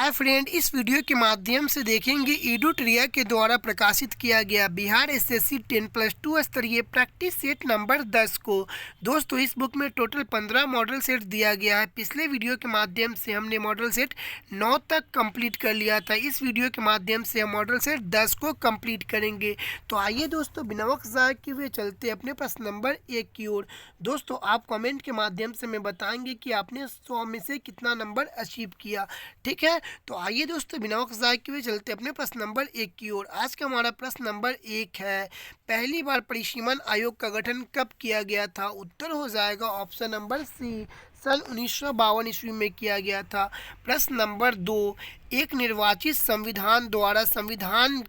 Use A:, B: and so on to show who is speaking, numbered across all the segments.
A: Hi friend, इस video के माध्यम से देखेंगे एडुट्रिया के द्वारा प्रकाशित किया गया बिहार एसएससी 10+2 स्तरीय प्रैक्टिस सेट नंबर 10 को। दोस्तों, इस बुक में टोटल 15 मॉडल सेट दिया गया है। पिछले वीडियो के माध्यम से हमने मॉडल सेट 9 तक कंप्लीट कर लिया था। इस वीडियो के माध्यम से हम मॉडल सेट 10 को कंप्लीट करेंगे। तो आइए दोस्तों, बिना वक्त ज़ाया किए हुए चलते अपने प्रश्न नंबर 1 की ओर। दोस्तों, आप कमेंट के माध्यम से हमें बताएंगे कि आपने 100 में से कितना नंबर अचीव किया। ठीक है, तो आइए दोस्तों, बिना वक्त ज़ाया किए चलते अपने प्रश्न नंबर 1 की ओर। आज का हमारा प्रश्न नंबर 1 है, पहली बार परिसीमन आयोग का गठन कब किया गया था? उत्तर हो जाएगा ऑप्शन नंबर सी, सन 1952 ईस्वी में किया गया था। प्रश्न नंबर 2, एक निर्वाचित संविधान द्वारा संविधान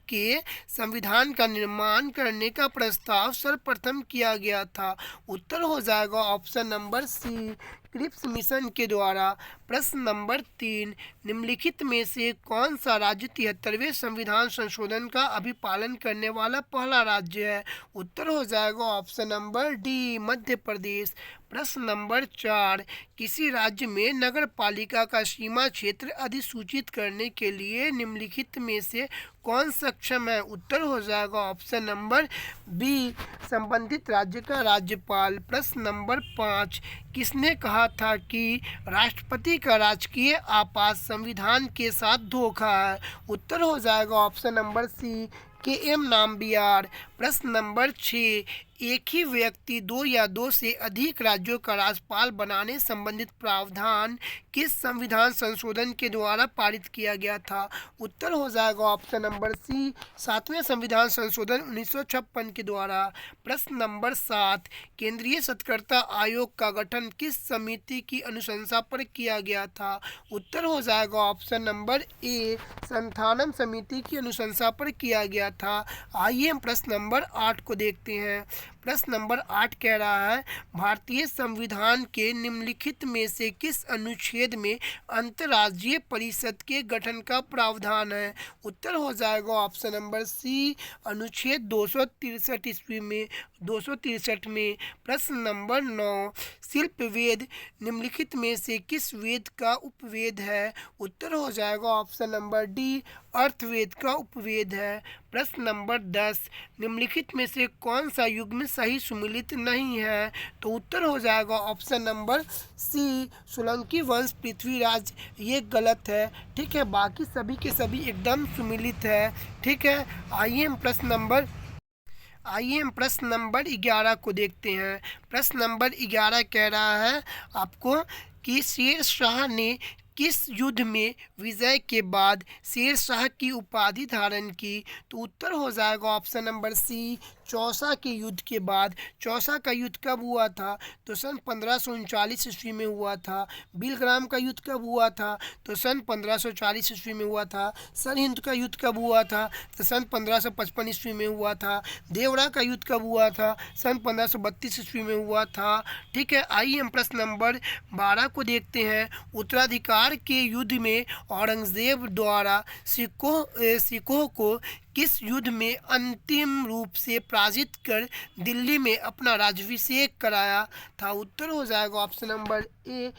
A: का निर्माण करने का प्रस्ताव सर्वप्रथम किया गया था। उत्तर हो जाएगा option number C, Cripps mission के द्वारा। प्रश्न नंबर 3, निम्नलिखित में से कौन सा राज्य 73वें संविधान संशोधन का अभिपालन करने वाला पहला राज्य है? उत्तर हो जाएगा option number D, Madhya Pradesh. प्रश्न नंबर 4, किसी राज्य में नगर पालिका का सीमा क्षेत्र अधिसूचित करने के लिए निम्नलिखित में से कौन सक्षम है? उत्तर हो जाएगा ऑप्शन नंबर बी, संबंधित राज्य का राज्यपाल। प्रश्न नंबर 5, किसने कहा था कि राष्ट्रपति का राजकीय आपात संविधान के साथ धोखा है? उत्तर हो जाएगा option number C, K M. Nambiar. प्रश्न नंबर 6, एक ही व्यक्ति 2 या 2 से अधिक राज्यों का राज्यपाल बनाने संबंधित प्रावधान किस संविधान संशोधन के द्वारा पारित किया गया था? उत्तर हो जाएगा ऑप्शन नंबर सी, 7वें संविधान संशोधन 1956 के द्वारा। प्रश्न नंबर 7, केंद्रीय सत्कर्ता आयोग का गठन किस समिति की अनुशंसा पर किया गया था? उत्तर हो जाएगा ऑप्शन नंबर ए, संथानम समिति की अनुशंसा पर किया गया था। आइए हम प्रश्न नंबर 8 को देखते हैं। प्रश्न नंबर 8 कह रहा है, भारतीय संविधान के निम्नलिखित में से किस अनुच्छेद में अंतर्राज्यीय परिषद के गठन का प्रावधान है? उत्तर हो जाएगा ऑप्शन नंबर सी, अनुच्छेद 263 ईस्वी में 263 में। प्रश्न नंबर 9, शिल्प वेद निम्नलिखित में से किस वेद का उपवेद है? उत्तर हो जाएगा ऑप्शन नंबर डी, अर्थवेद का उपवेद है। प्रश्न नंबर 10, निम्नलिखित में से कौन सा युग्म सही सुमेलित नहीं है? तो उत्तर हो जाएगा ऑप्शन नंबर सी, सोलंकी वंश पृथ्वीराज। ये गलत है। ठीक है, बाकी सभी के सभी एकदम सुमेलित है। ठीक है, आइए हम प्रश्न नंबर 11 को देखते हैं। प्रश्न नंबर 11 कह रहा है आपको कि शेर शाह ने किस युद्ध में विजय के बाद शेर शाह की उपाधि धारण की? तो उत्तर हो जाएगा ऑप्शन नंबर सी, चौसा के युद्ध के बाद। चौसा का युद्ध कब हुआ था? तो सन 1539 ईस्वी में हुआ था। बिलग्राम का युद्ध कब हुआ था? तो सन 1540 ईस्वी में हुआ था। सरहिंद का युद्ध कब हुआ था? तो सन 1555 ईस्वी में हुआ था। देवरा का युद्ध कब हुआ था? सन 1532 ईस्वी में हुआ था। ठीक है, आइए हम प्रश्न नंबर 12 को देखते हैं। उत्तराधिकार के युद्ध में औरंगजेब द्वारा सिखों को किस युद्ध में अंतिम रूप से पराजित कर दिल्ली में अपना राज्याभिषेक कराया था? उत्तर हो जाएगा ऑप्शन नंबर ए,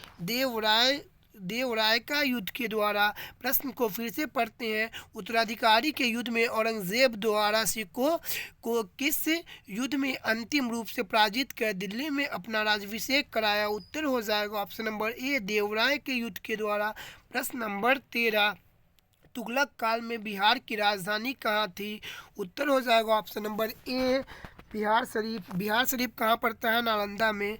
A: देवराय का युद्ध के द्वारा। प्रश्न को फिर से पढ़ते हैं। उत्तराधिकारी के युद्ध में औरंगजेब द्वारा सिखों को किस युद्ध में अंतिम रूप से पराजित कर दिल्ली में अपना राज्याभिषेक कराया? उत्तर हो जाएगा ऑप्शन नंबर ए, देवराय के युद्ध के द्वारा। प्रश्न नंबर 13, तुगलक काल में बिहार की राजधानी कहाँ थी? उत्तर हो जाएगा option number A, Bihar Sharif. Bihar Sharif कहाँ पड़ता है? नालंदा में।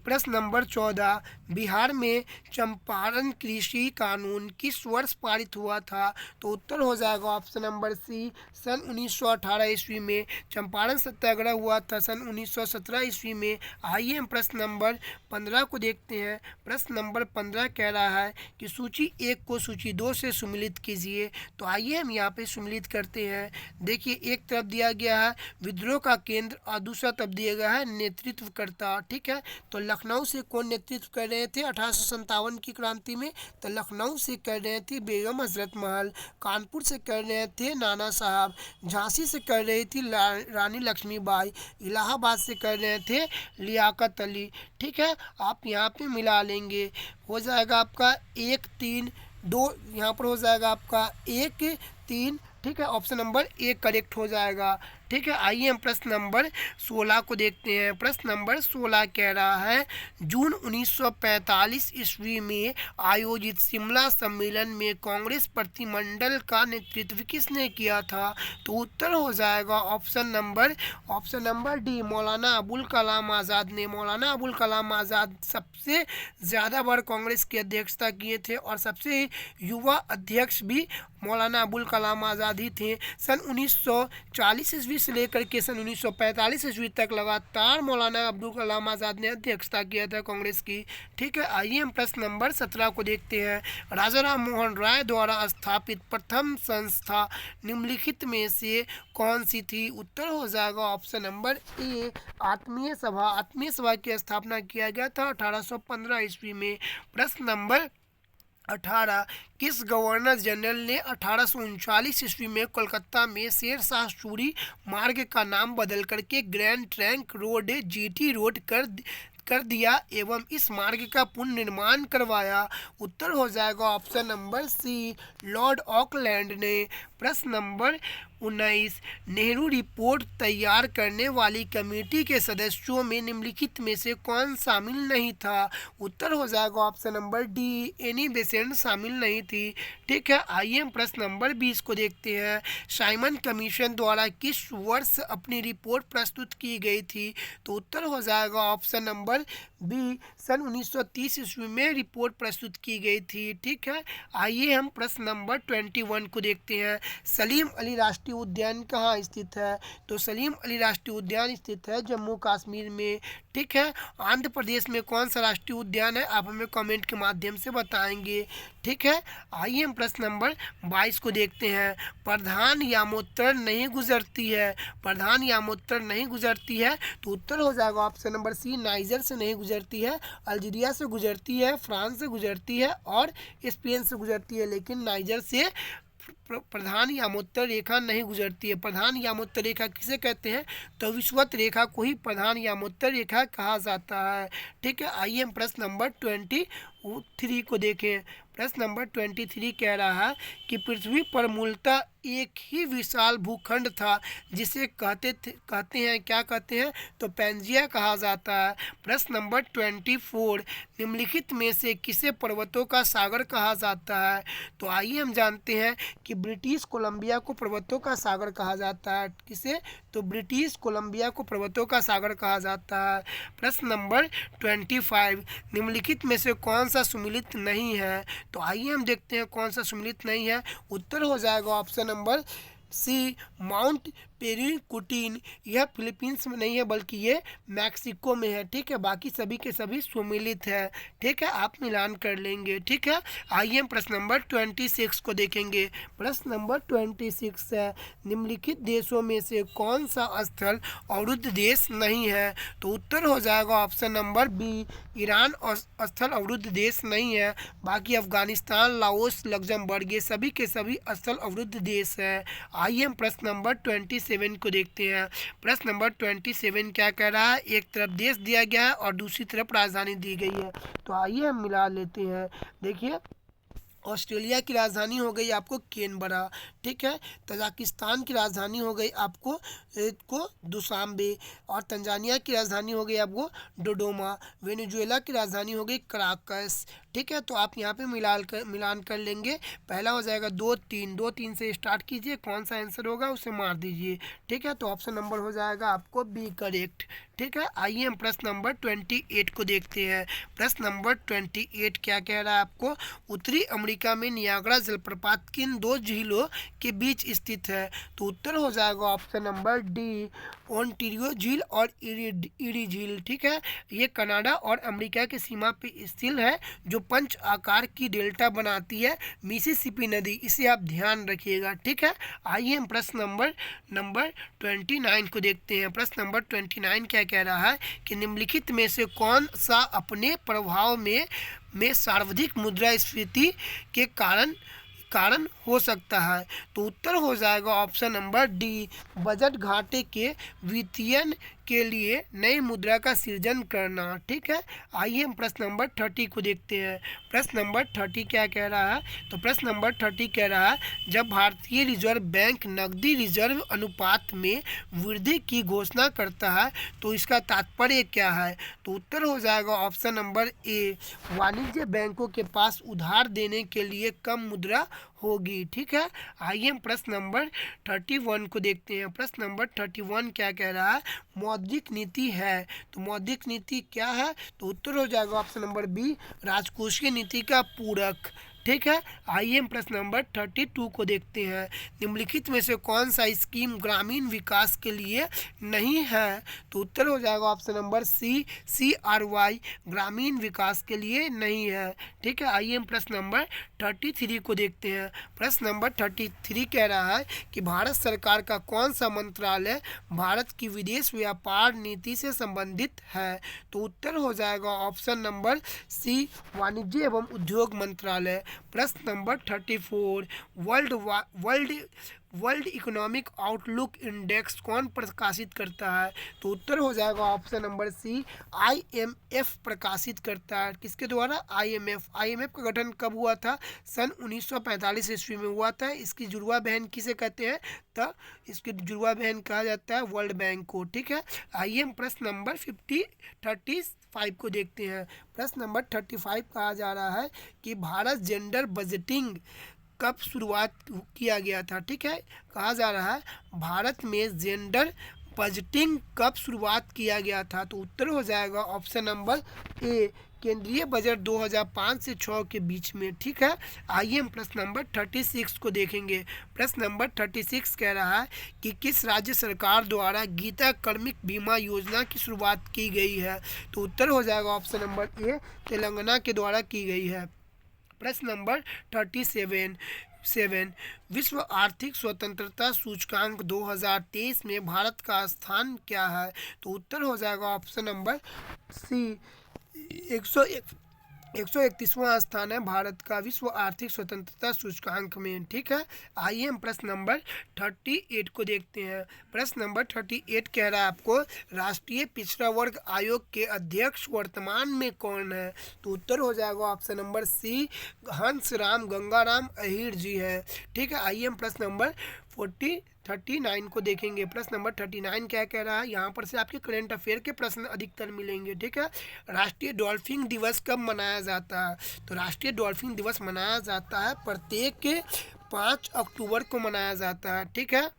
A: प्रश्न नंबर 14, बिहार में चंपारण कृषि कानून किस वर्ष पारित हुआ था? तो उत्तर हो जाएगा ऑप्शन नंबर सी, सन 1918 ईस्वी में। चंपारण सत्याग्रह हुआ था सन 1917 ईस्वी में। आइए हम प्रश्न नंबर 15 को देखते हैं। प्रश्न नंबर 15 कह रहा है कि सूची 1 को सूची 2 से सुमेलित कीजिए। तो आइए हम यहाँ पे सुमेलित करते हैं। देखिए, एक तरफ दिया गया है विद्रोह का केंद्र और दूसरा तरफ दिया गया है नेतृत्वकर्ता। ठीक है, तो लखनऊ से कौन नेतृत्व कर रहे थे 1857 की क्रांति में? तो लखनऊ से कर रहे थे बेगम हजरत महल। कानपुर से कर रहे थे नाना साहब। झांसी से कर रही थी रानी लक्ष्मीबाई। इलाहाबाद से कर रहे थे लियाकत अली। ठीक है, आप यहाँ पे मिला लेंगे, हो जाएगा आपका 1, 3, दो, यहाँ पर हो जाएगा आपका 1 3, ठीक है, ऑप्शन नंबर ए करेक्ट हो जाएगा। ठीक है, आइए हम प्रश्न नंबर 16 को देखते हैं। प्रश्न नंबर 16 कह रहा है जून 1945 ईस्वी में आयोजित शिमला सम्मेलन में कांग्रेस प्रतिनिधिमंडल का नेतृत्व किसने किया था? तो उत्तर हो जाएगा option number D, Maulana Abul Kalam Azad ने। मौलाना अबुल कलाम आज़ाद सबसे ज़्यादा बार कांग्रेस की अध्यक्षता किए थे और सबसे युवा अध्यक्ष भी मौलाना अबुल कलाम आज़ाद ही थे। सन 1940 ईस्वी से लेकर के सन 1945 ईस्वी तक लगातार मौलाना अब्दुल कलाम आज़ाद ने अध्यक्षता किया था कांग्रेस की। ठीक है, आइए हम प्रश्न नंबर 17 को देखते हैं। राजा राम मोहन राय द्वारा स्थापित प्रथम संस्था निम्नलिखित में से कौन सी थी? उत्तर हो जाएगा ऑप्शन नंबर ए, आत्मीय सभा। आत्मीय सभा की स्थापना किया गया था 1815 ईस्वी में। प्रश्न नंबर 18, किस गवर्नर जनरल ने 1839 ईस्वी में कोलकाता में शेरशाह सूरी मार्ग का नाम बदल करके grand trunk road GT road कर दिया एवं इस मार्ग का पुनर्निर्माण करवाया? उत्तर हो जाएगा option number C, Lord Auckland ने। प्रश्न नंबर 19, नेहरू रिपोर्ट तैयार करने वाली कमेटी के सदस्यों में निम्नलिखित में से कौन शामिल नहीं था? उत्तर हो जाएगा option number D, Annie Besant शामिल नहीं थी। ठीक है, आइए हम प्रश्न नंबर 20 को देखते हैं। साइमन कमीशन द्वारा किस वर्ष अपनी रिपोर्ट प्रस्तुत की गई थी? तो उत्तर हो जाएगा ऑप्शन नंबर बी, सन 1930 ईस्वी में रिपोर्ट प्रस्तुत की गई थी। ठीक है, आइए हम प्रश्न नंबर 21 को देखते हैं। सलीम अली राष्ट्रीय उद्यान कहाँ स्थित है? तो सलीम अली राष्ट्रीय उद्यान स्थित है जम्मू कश्मीर में। ठीक है, आंध्र प्रदेश में कौन सा राष्ट्रीय उद्यान है आप हमें कमेंट के माध्यम से बताएंगे। ठीक है, आइए हम प्रश्न नंबर 22 को देखते हैं। प्रधान यामोत्तर नहीं गुजरती है। प्रधान यामोत्तर नहीं गुजरती है तो उत्तर हो जाएगा ऑप्शन नंबर सी, नाइजर से नहीं गुजरती है, अल्जीरिया से गुजरती है, फ्रांस से गुजरती है और स्पेन से गुजरती है, लेकिन नाइजर से प्रधान यामोत्तर रेखा नहीं गुजरती है। प्रधान यामोत्तर रेखा किसे कहते हैं? तो विषुवत रेखा को ही प्रधान यामोत्तर रेखा कहा जाता है। ठीक है, आइए हम प्रश्न नंबर 23 को देखें। प्रश्न नंबर 23 कह रहा है कि पृथ्वी पर मूलतः एक ही विशाल भूखंड था जिसे कहते हैं क्या कहते हैं? तो पैंजिया कहा जाता है। प्रश्न नंबर 24, निम्नलिखित में से किसे पर्वतों का सागर कहा जाता है? तो आइए हम जानते हैं कि ब्रिटिश कोलंबिया को पर्वतों का सागर कहा जाता है। किसे? तो ब्रिटिश कोलंबिया को पर्वतों का सागर कहा जाता है। प्रश्न नंबर 25, निम्नलिखित में से कौन सा सम्मिलित नहीं है? तो आइए हम देखते हैं कौन सा सम्मिलित नहीं है। उत्तर हो जाएगा ऑप्शन नंबर सी, माउंट पेरिकुटीन। यह फिलीपींस में नहीं है बल्कि ये मैक्सिको में है। ठीक है, बाकी सभी के सभी सम्मिलित है। ठीक है, आप मिलान कर लेंगे। ठीक है, आइए हम प्रश्न नंबर 26 को देखेंगे। प्रश्न नंबर 26 है, निम्नलिखित देशों में से कौन सा स्थल अवरुद्ध देश नहीं है? तो उत्तर हो जाएगा ऑप्शन नंबर बी, ईरान और स्थल अवरुद्ध देश नहीं है। बाकी अफगानिस्तान, लाओस, लग्जमबर्ग ये सभी के सभी स्थल अवरुद्ध देश है। आइए हम प्रश्न नंबर 27 को देखते हैं। प्रश्न नंबर 27 क्या कह रहा है? एक तरफ देश दिया गया है और दूसरी तरफ राजधानी दी गई है। तो आइए हम मिला लेते हैं। देखिए, ऑस्ट्रेलिया की राजधानी हो गई आपको कैनबरा। ठीक है, तजाकिस्तान की राजधानी हो गई आपको दुशांबे और तंजानिया की राजधानी हो गई आपको डोडोमा। वेनेजुएला की राजधानी हो गई कराकस। ठीक है, तो आप यहाँ पे मिलान कर लेंगे। पहला हो जाएगा 2-3 से स्टार्ट कीजिए, कौन सा आंसर होगा उसे मार दीजिए। ठीक है, तो ऑप्शन नंबर हो जाएगा आपको बी करेक्ट। ठीक है, आइए हम प्रश्न नंबर 28 को देखते हैं। प्रश्न नंबर 28 क्या कह रहा है आपको? उत्तरी अमेरिका में नियाग्रा जलप्रपात किन दो झीलों के बीच स्थित है? तो उत्तर हो जाएगा ऑप्शन नंबर डी, ओंटारियो झील और इरी झील। ठीक है, ये कनाडा और अमेरिका की सीमा पे स्थित है जो पंच आकार की डेल्टा बनाती है मिसिसिपी नदी। इसे आप ध्यान रखिएगा। ठीक है, आइए हम प्रश्न नंबर 29 को देखते हैं। प्रश्न नंबर 29 क्या कह रहा है कि निम्नलिखित में से कौन सा अपने प्रभाव में सर्वाधिक मुद्रास्फीति के कारण हो सकता है? तो उत्तर हो जाएगा ऑप्शन नंबर डी, बजट घाटे के वित्तीयन के लिए नई मुद्रा का सृजन करना। ठीक है, आइए हम प्रश्न नंबर 30 को देखते हैं। प्रश्न नंबर 30 क्या कह रहा है? तो प्रश्न नंबर 30 कह रहा है जब भारतीय रिजर्व बैंक नकदी रिजर्व अनुपात में वृद्धि की घोषणा करता है तो इसका तात्पर्य क्या है? तो उत्तर हो जाएगा ऑप्शन नंबर ए, वाणिज्य बैंकों के पास उधार देने के लिए कम मुद्रा होगी। ठीक है, आइए हम प्रश्न नंबर 31 को देखते हैं। प्रश्न नंबर 31 क्या कह रहा है? मौद्रिक नीति है। तो मौद्रिक नीति क्या है? तो उत्तर हो जाएगा ऑप्शन नंबर बी, राजकोषीय नीति का पूरक। ठीक है, आइए हम प्रश्न नंबर 32 को देखते हैं। निम्नलिखित में से कौन सा स्कीम ग्रामीण विकास के लिए नहीं है? तो उत्तर हो जाएगा ऑप्शन नंबर सी, CRY ग्रामीण विकास के लिए नहीं है। ठीक है, आइए हम प्रश्न नंबर 33 को देखते हैं। प्रश्न नंबर 33 कह रहा है कि भारत सरकार का कौन सा मंत्रालय भारत की विदेश व्यापार नीति से संबंधित है? तो उत्तर हो जाएगा ऑप्शन नंबर सी, वाणिज्य एवं उद्योग मंत्रालय। प्रश्न number 34, world economic outlook index कौन प्रकाशित करता है? तो उत्तर हो जाएगा ऑप्शन नंबर सी, IMF प्रकाशित करता है। किसके द्वारा? IMF का गठन कब हुआ था? सन 1945 ईस्वी में हुआ था। इसकी जुड़वा बहन किसे कहते हैं? तो इसकी जुड़वा बहन कहा जाता है वर्ल्ड बैंक को। ठीक है, आइए हम प्रश्न नंबर 35 को देखते हैं। प्रश्न नंबर 35 कहा जा रहा है कि भारत जेंडर बजटिंग कब शुरुआत किया गया था? ठीक है, कहा जा रहा है भारत में जेंडर बजटिंग कब शुरुआत किया गया था? तो उत्तर हो जाएगा ऑप्शन नंबर ए, केंद्रीय बजट 2005 से 6 के बीच में। ठीक है, आइए हम प्रश्न नंबर 36 को देखेंगे। प्रश्न नंबर 36 कह रहा है कि किस राज्य सरकार द्वारा गीता कार्मिक बीमा योजना की शुरुआत की गई है? तो उत्तर हो जाएगा ऑप्शन नंबर ए, तेलंगाना के द्वारा की गई है। प्रश्न नंबर 37 विश्व आर्थिक स्वतंत्रता सूचकांक 2023 में भारत का स्थान क्या है? तो उत्तर हो जाएगा ऑप्शन नंबर सी, 131वां स्थान है भारत का विश्व आर्थिक स्वतंत्रता सूचकांक में। ठीक है, आइए हम प्रश्न नंबर 38 को देखते हैं। प्रश्न नंबर 38 कह रहा है आपको राष्ट्रीय पिछड़ा वर्ग आयोग के अध्यक्ष वर्तमान में कौन है? तो उत्तर हो जाएगा option number C, Hansram Gangaram Ahir ji है। ठीक है, आइए हम प्रश्न नंबर 39 को देखेंगे। प्रश्न नंबर 39 क्या कह रहा है? यहाँ पर से आपके करंट अफेयर के प्रश्न अधिकतर मिलेंगे। ठीक है, राष्ट्रीय डॉल्फिन दिवस कब मनाया जाता है? तो राष्ट्रीय डॉल्फिन दिवस मनाया जाता है प्रत्येक 5 अक्टूबर को मनाया जाता है। ठीक है,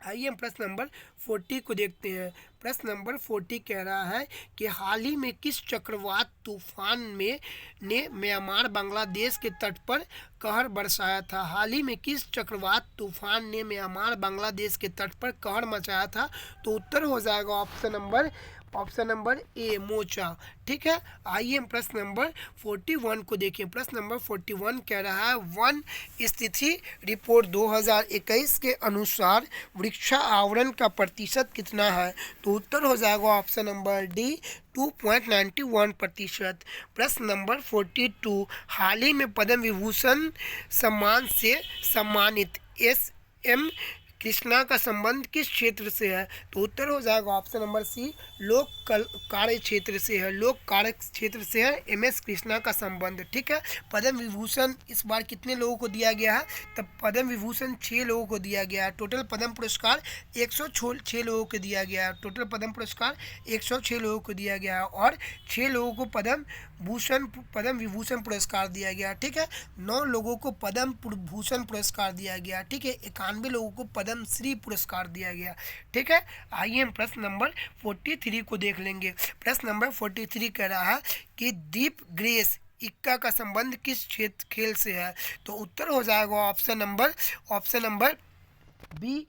A: आइए हम प्रश्न नंबर 40 को देखते हैं। प्रश्न नंबर 40 कह रहा है कि हाल ही में किस चक्रवात तूफान ने म्यांमार बांग्लादेश के तट पर कहर बरसाया था? हाल ही में किस चक्रवात तूफान ने म्यांमार बांग्लादेश के तट पर कहर मचाया था? तो उत्तर हो जाएगा ऑप्शन नंबर ए, मोचा। ठीक है, आइए हम प्रश्न नंबर 41 को देखें। प्रश्न नंबर 41 कह रहा है वन स्थिति रिपोर्ट 2021 के अनुसार वृक्षा आवरण का प्रतिशत कितना है? तो उत्तर हो जाएगा ऑप्शन नंबर डी, 2.91%। प्रश्न नंबर 42, हाल ही में पद्म विभूषण सम्मान से सम्मानित SM कृष्णा का संबंध किस क्षेत्र से है? तो उत्तर हो जाएगा ऑप्शन नंबर सी, लोक कार्य क्षेत्र से है। लोक कार्य क्षेत्र से है MS कृष्णा का संबंध। ठीक है, पद्म विभूषण इस बार कितने लोगों को दिया गया है? तब पद्म विभूषण 6 लोगों को दिया गया है। टोटल पद्म पुरस्कार 106 लोगों को दिया गया है। टोटल पद्म पुरस्कार 106 लोगों को दिया गया है और 6 लोगों को पद्म विभूषण पुरस्कार दिया गया। ठीक है, 9 लोगों को पद्म भूषण पुरस्कार दिया गया। ठीक है, 91 लोगों को पद्म श्री पुरस्कार दिया गया। ठीक है, आइए हम प्रश्न नंबर 43 को देख लेंगे। प्रश्न नंबर 43 कह रहा है कि दीप ग्रेस इक्का का संबंध किस क्षेत्र खेल से है? तो उत्तर हो जाएगा ऑप्शन नंबर बी,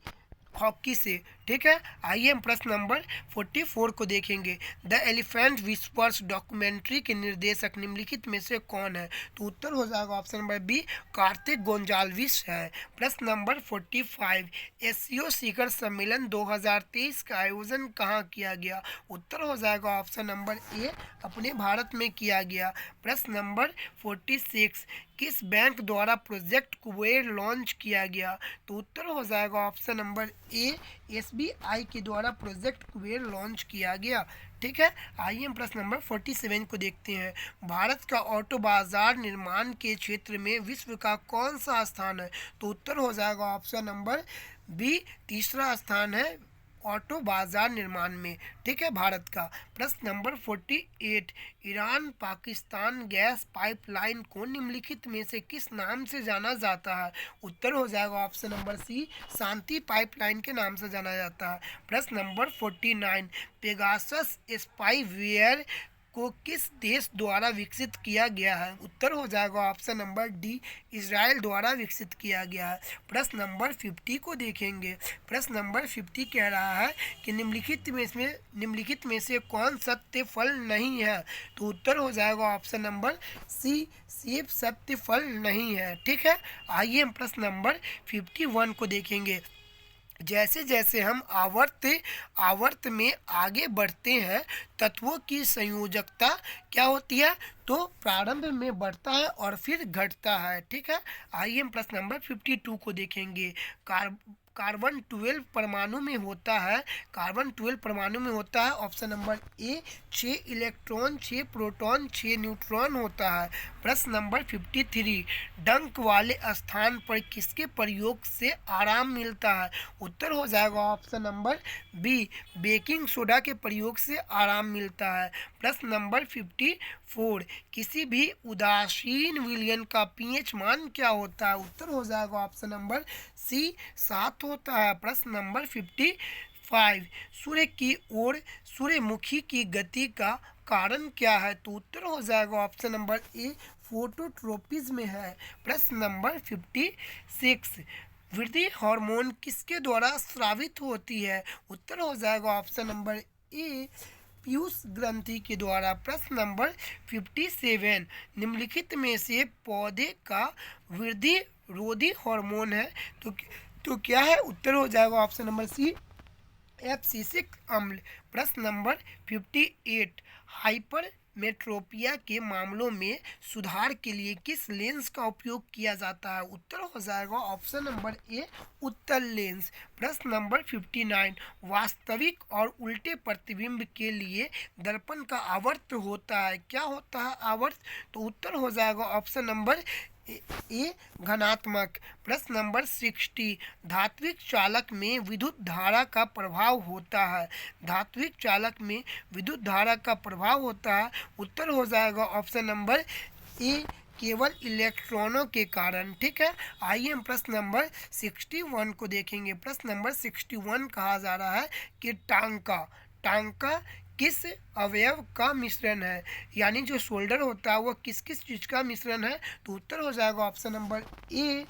A: हॉकी से। ठीक है, आइए हम प्रश्न नंबर 44 को देखेंगे। द एलिफेंट विस्पर्स डॉक्यूमेंट्री के निर्देशक निम्नलिखित में से कौन है? तो उत्तर हो जाएगा option number B, Kartik Gonsalves है। प्रश्न नंबर 45, एससीओ शिखर सम्मेलन 2023 का आयोजन कहाँ किया गया? उत्तर हो जाएगा ऑप्शन नंबर ए, अपने भारत में किया गया। प्रश्न नंबर 46, किस बैंक द्वारा प्रोजेक्ट कुबेर लॉन्च किया गया? तो उत्तर हो जाएगा ऑप्शन नंबर ए, एसबीआई के द्वारा प्रोजेक्ट कुबेर लॉन्च किया गया। ठीक है, आइए हम प्रश्न नंबर 47 को देखते हैं। भारत का ऑटो बाजार निर्माण के क्षेत्र में विश्व का कौन सा स्थान है? तो उत्तर हो जाएगा ऑप्शन नंबर बी, तीसरा स्थान है ऑटो बाजार निर्माण में। ठीक है, भारत का। प्रश्न number 48, Iran Pakistan gas pipeline को निम्नलिखित में से किस नाम से जाना जाता है? उत्तर हो जाएगा ऑप्शन नंबर सी, शांति पाइपलाइन के नाम से जाना जाता है। प्रश्न नंबर 49, पेगासस स्पाईवेयर को किस देश द्वारा विकसित किया गया है? उत्तर हो जाएगा ऑप्शन नंबर डी, इजराइल द्वारा विकसित किया गया है। प्रश्न नंबर 50 को देखेंगे। प्रश्न नंबर 50 कह रहा है कि निम्नलिखित में से कौन सत्य फल नहीं है? तो उत्तर हो जाएगा ऑप्शन नंबर सी, सेब सत्य फल नहीं है। ठीक है, आइए हम प्रश्न नंबर 51 को देखेंगे। जैसे जैसे हम आवर्त में आगे बढ़ते हैं, तत्वों की संयोजकता क्या होती है? तो प्रारंभ में बढ़ता है और फिर घटता है। ठीक है, आइए हम प्रश्न नंबर 52 को देखेंगे। कार्बन 12 परमाणु में होता है। कार्बन 12 परमाणु में होता है option number A, 6 electron, 6 proton, 6 neutron होता है। प्रश्न नंबर 53, डंक वाले स्थान पर किसके प्रयोग से आराम मिलता है? उत्तर हो जाएगा option number B, baking soda के प्रयोग से आराम मिलता है। प्रश्न नंबर 54, किसी भी उदासीन विलयन का पीएच मान क्या होता है? उत्तर हो जाएगा ऑप्शन नंबर सी, 7 होता है। प्रश्न नंबर 55, सूर्य की ओर सूर्यमुखी की गति का कारण क्या है? तो उत्तर हो जाएगा ऑप्शन नंबर ए, फोटोट्रोपिज्म है। प्रश्न नंबर 56, वृद्धि हार्मोन किसके द्वारा स्रावित होती है? उत्तर हो जाएगा ऑप्शन नंबर ए, पीयूष ग्रंथि के द्वारा। प्रश्न नंबर 57, निम्नलिखित में से पौधे का वृद्धि रोधी हार्मोन है तो क्या है? उत्तर हो जाएगा ऑप्शन नंबर सी, एब्सिसिक अम्ल। प्रश्न नंबर 58, हाइपरमेट्रोपिया के मामलों में सुधार के लिए किस लेंस का उपयोग किया जाता है? उत्तर हो जाएगा ऑप्शन नंबर ए, उत्तल लेंस। प्रश्न नंबर 59, वास्तविक और उल्टे प्रतिबिंब के लिए दर्पण का आवर्त होता है। क्या होता है आवर्त? तो उत्तर हो जाएगा ऑप्शन नंबर ए, घनात्मक। प्रश्न नंबर 60, धात्विक चालक में विद्युत धारा का प्रभाव होता है। धात्विक चालक में विद्युत धारा का प्रभाव होता है। उत्तर हो जाएगा ऑप्शन नंबर ए, केवल इलेक्ट्रॉनों के कारण। ठीक है, आइए हम प्रश्न नंबर 61 को देखेंगे। प्रश्न नंबर 61 कहा जा रहा है कि टांका किस अवयव का मिश्रण है? यानी जो शोल्डर होता है वो किस किस चीज का मिश्रण है? तो उत्तर हो जाएगा ऑप्शन नंबर ए,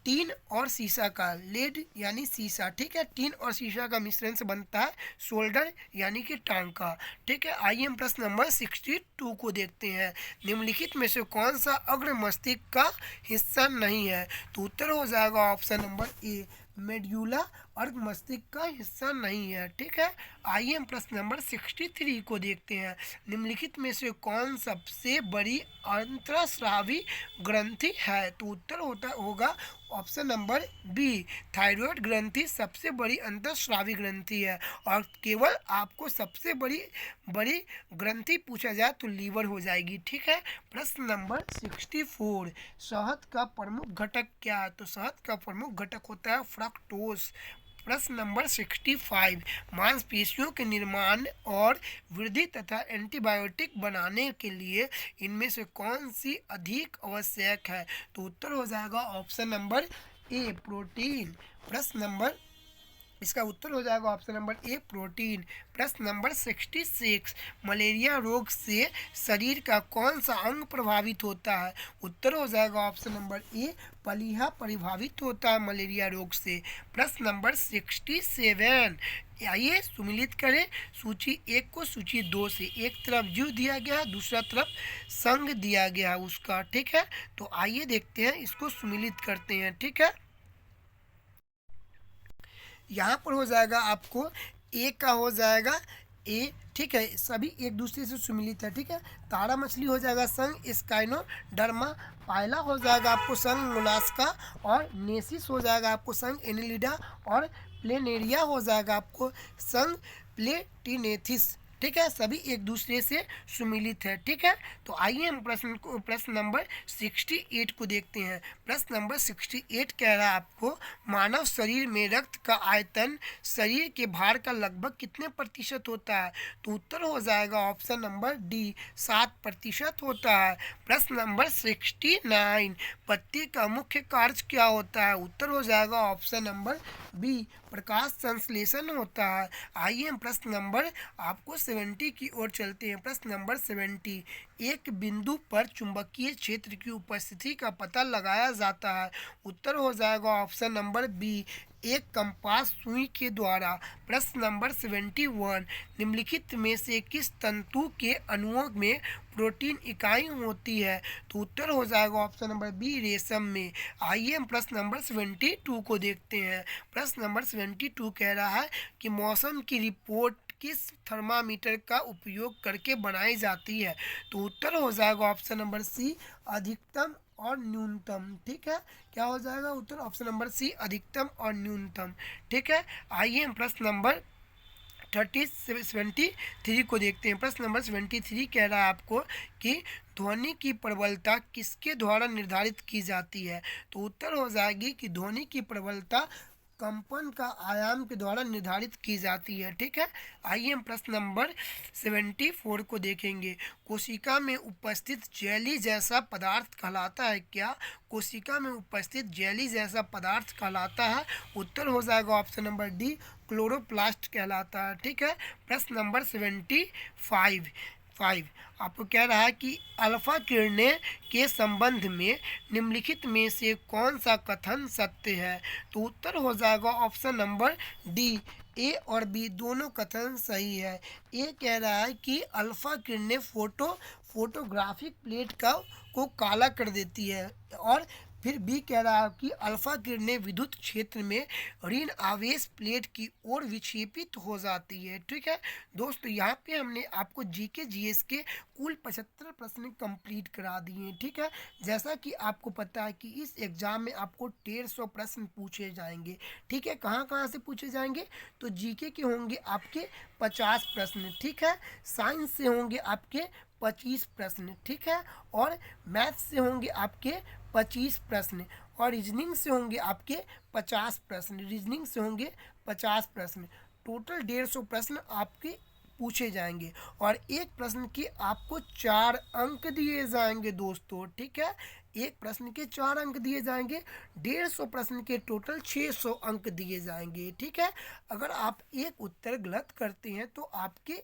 A: टीन और शीशा का। लेड यानी शीशा। ठीक है, टीन और शीशा का मिश्रण से बनता है शोल्डर यानी कि टांका। ठीक है, आइए हम प्रश्न नंबर 62 को देखते हैं। निम्नलिखित में से कौन सा अग्र मस्तिष्क का हिस्सा नहीं है? तो उत्तर हो जाएगा ऑप्शन नंबर ए, मेड्यूला अर्ध मस्तिष्क का हिस्सा नहीं है। ठीक है, आइए हम प्रश्न नंबर 63 को देखते हैं। निम्नलिखित में से कौन सबसे बड़ी अंतःस्रावी ग्रंथि है? तो उत्तर होगा ऑप्शन नंबर बी, थायराइड ग्रंथि सबसे बड़ी अंतःस्रावी ग्रंथि है। और केवल आपको सबसे बड़ी ग्रंथि पूछा जाए तो लीवर हो जाएगी। ठीक है, प्रश्न नंबर 64, शहद का प्रमुख घटक क्या है? तो शहद का प्रमुख घटक होता है फ्रक्टोज। प्रश्न नंबर 65, मांसपेशियों के निर्माण और वृद्धि तथा एंटीबायोटिक बनाने के लिए इनमें से कौन सी अधिक आवश्यक है? तो उत्तर हो जाएगा ऑप्शन नंबर ए, प्रोटीन। प्रश्न नंबर इसका उत्तर हो जाएगा ऑप्शन नंबर ए, प्रोटीन। प्रश्न नंबर 66, मलेरिया रोग से शरीर का कौन सा अंग प्रभावित होता है? उत्तर हो जाएगा ऑप्शन नंबर ए, पलीहा प्रभावित होता है मलेरिया रोग से। प्रश्न नंबर 67, आइए सुमिलित करें सूची 1 को सूची 2 से। एक तरफ जीव दिया गया है, दूसरा तरफ संघ दिया गया है उसका। ठीक है, तो आइए देखते हैं, इसको सुमिलित करते हैं। ठीक है, यहाँ पर हो जाएगा आपको ए का हो जाएगा ए, ठीक है, सभी एक दूसरे से सुमिलित है, ठीक है। तारा मछली हो जाएगा संग स्काइनोडर्मा, पायला हो जाएगा आपको संग मोलास्का, और नेसिस हो जाएगा आपको संग एनिलिडा, और प्लेनेरिया हो जाएगा आपको संग प्लेटिनेथिस, ठीक है। सभी एक दूसरे से सुमिलित है, ठीक है। तो आइए हम प्रश्न नंबर 68 को देखते हैं। प्रश्न नंबर 68 कह रहा है आपको मानव शरीर में रक्त का आयतन शरीर के भार का लगभग कितने प्रतिशत होता है? तो उत्तर हो जाएगा ऑप्शन नंबर डी, 7% होता है। प्रश्न नंबर 69, पत्ती का मुख्य कार्य क्या होता है? उत्तर हो जाएगा ऑप्शन नंबर बी, प्रकाश संश्लेषण होता है। आइए हम प्रश्न नंबर आपको 70 की ओर चलते हैं। प्रश्न नंबर 70, एक बिंदु पर चुंबकीय क्षेत्र की उपस्थिति का पता लगाया जाता है। उत्तर हो जाएगा ऑप्शन नंबर बी, एक कंपास सुई के द्वारा। प्रश्न नंबर 71, निम्नलिखित में से किस तंतु के अणुओं में प्रोटीन इकाई होती है? तो उत्तर हो जाएगा ऑप्शन नंबर बी, रेशम में। आइए हम प्रश्न नंबर 72 को देखते हैं। प्रश्न नंबर 72 कह रहा है कि मौसम की रिपोर्ट किस थर्मामीटर का उपयोग करके बनाई जाती है? तो उत्तर हो जाएगा ऑप्शन नंबर सी, अधिकतम और न्यूनतम, ठीक है। क्या हो जाएगा उत्तर? ऑप्शन नंबर सी, अधिकतम और न्यूनतम, ठीक है। आइए हम प्रश्न नंबर 73 को देखते हैं। प्रश्न नंबर 73 कह रहा है आपको कि ध्वनि की प्रबलता किसके द्वारा निर्धारित की जाती है? तो उत्तर हो जाएगी कि ध्वनि की प्रबलता कंपन का आयाम के द्वारा निर्धारित की जाती है, ठीक है। आइए हम प्रश्न नंबर 74 को देखेंगे। कोशिका में उपस्थित जेली जैसा पदार्थ कहलाता है क्या? कोशिका में उपस्थित जेली जैसा पदार्थ कहलाता है। उत्तर हो जाएगा ऑप्शन नंबर डी, क्लोरोप्लास्ट कहलाता है, ठीक है। प्रश्न नंबर 75 आपको कह रहा है कि अल्फा किरणें के संबंध में निम्नलिखित में से कौन सा कथन सत्य है? तो उत्तर हो जाएगा ऑप्शन नंबर डी, ए और बी दोनों कथन सही है। ए कह रहा है कि अल्फा किरणें फोटोग्राफिक प्लेट को काला कर देती है, और फिर बी कह रहा है कि अल्फा किरणें विद्युत क्षेत्र में ऋण आवेश प्लेट की ओर विक्षेपित हो जाती है, ठीक है। दोस्तों यहाँ पे हमने आपको जीके जीएस के कुल 75 प्रश्न कंप्लीट करा दिए हैं, ठीक है। जैसा कि आपको पता है कि इस एग्जाम में आपको 150 प्रश्न पूछे जाएंगे, ठीक है। कहाँ कहाँ से पूछे जाएंगे? तो जीके के होंगे आपके 50 प्रश्न, ठीक है। साइंस से होंगे आपके 25 प्रश्न, ठीक है। और मैथ से होंगे आपके 25 प्रश्न, और रीजनिंग से होंगे आपके 50 प्रश्न। टोटल 150 प्रश्न आपके पूछे जाएंगे, और एक प्रश्न के आपको 4 अंक दिए जाएंगे दोस्तों, ठीक है। एक प्रश्न के 4 अंक दिए जाएंगे। 150 प्रश्न के टोटल 600 अंक दिए जाएंगे, ठीक है। अगर आप एक उत्तर गलत करते हैं तो आपके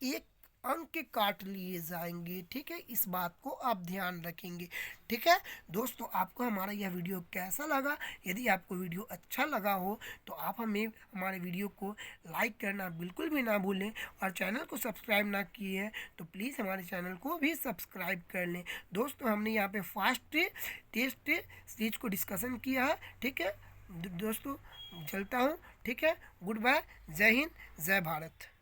A: एक अंक काट लिए जाएंगे, ठीक है। इस बात को आप ध्यान रखेंगे, ठीक है। दोस्तों आपको हमारा यह वीडियो कैसा लगा? यदि आपको वीडियो अच्छा लगा हो तो आप हमारे वीडियो को लाइक करना बिल्कुल भी ना भूलें, और चैनल को सब्सक्राइब ना किए हैं तो प्लीज़ हमारे चैनल को भी सब्सक्राइब कर लें। दोस्तों हमने यहाँ पे फास्ट टेस्ट सीरीज को डिस्कशन किया है, ठीक है। दोस्तों चलता हूँ, ठीक है। गुड बाय, जय हिंद, जय भारत।